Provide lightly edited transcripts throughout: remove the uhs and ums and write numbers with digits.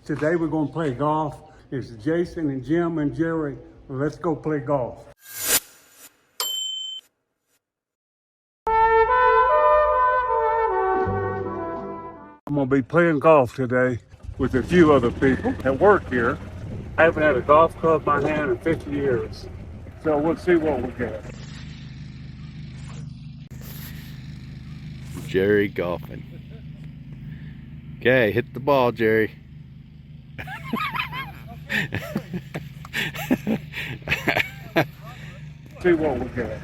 Today we're gonna play golf. It's Jason and Jim and Jerry. Let's go play golf. I'm gonna be playing golf today with a few other people that work here. I haven't had a golf club in my hand in 50 years. So we'll see what we get. Jerry golfing. Okay, hit the ball, Jerry. See what we get.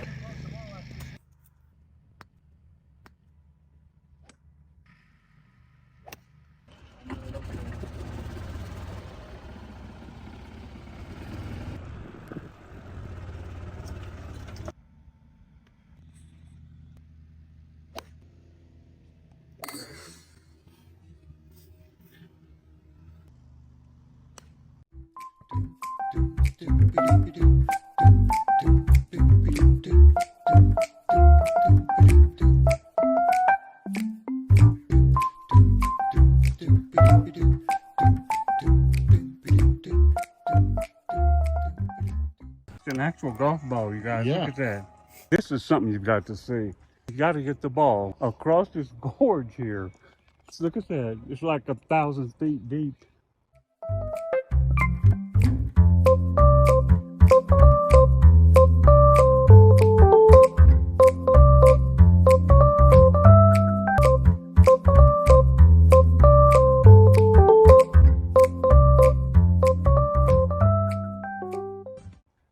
It's an actual golf ball, you guys. Yeah. Look at that. This is something you've got to see. You got to get the ball across this gorge here. Look at that. It's like 1,000 feet deep.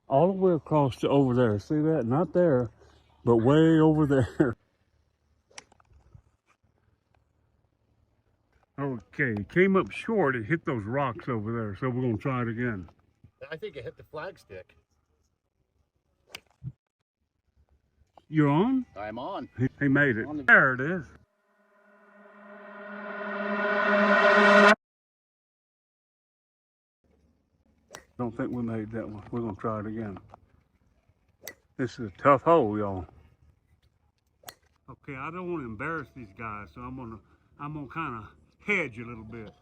All the way across to over there. See that? Not there, but way over there. Okay, came up short. It hit those rocks over there, so we're going to try it again. I think it hit the flagstick. You're on? I'm on. He made it. There it is. Don't think we made that one. We're going to try it again. This is a tough hole, y'all. Okay, I don't want to embarrass these guys, so I'm gonna kind of hedge a little bit.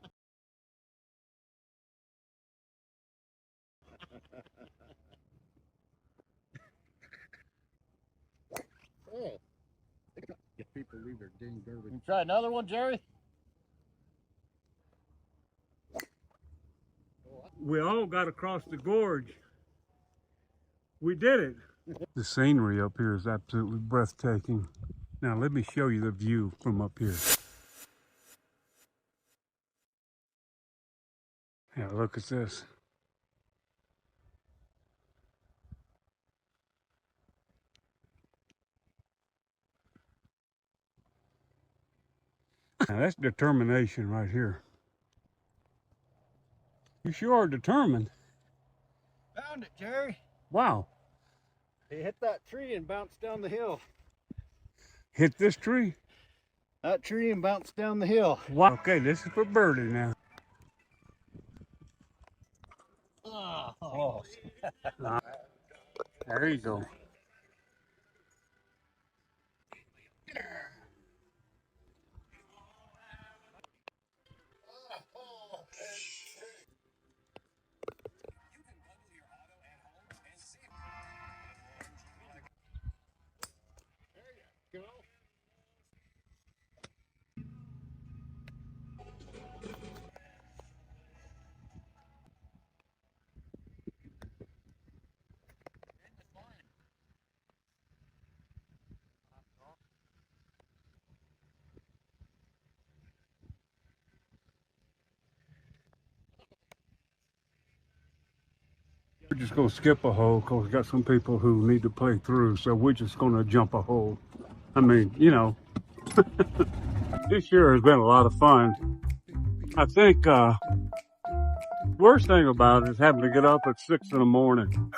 Oh. Get people leave their dang garbage. You try another one, Jerry? We all got across the gorge. We did it. The scenery up here is absolutely breathtaking. Now let me show you the view from up here. Yeah, look at this. Now that's determination right here. You sure are determined. Found it, Jerry. Wow. He hit that tree and bounced down the hill. Hit this tree. That tree and bounced down the hill. Wow. Okay, this is for birdie now. Oh. There you go. We're just going to skip a hole because we got some people who need to play through, so we're just going to jump a hole. I mean, you know, this year has been a lot of fun. I think worst thing about it is having to get up at 6 in the morning.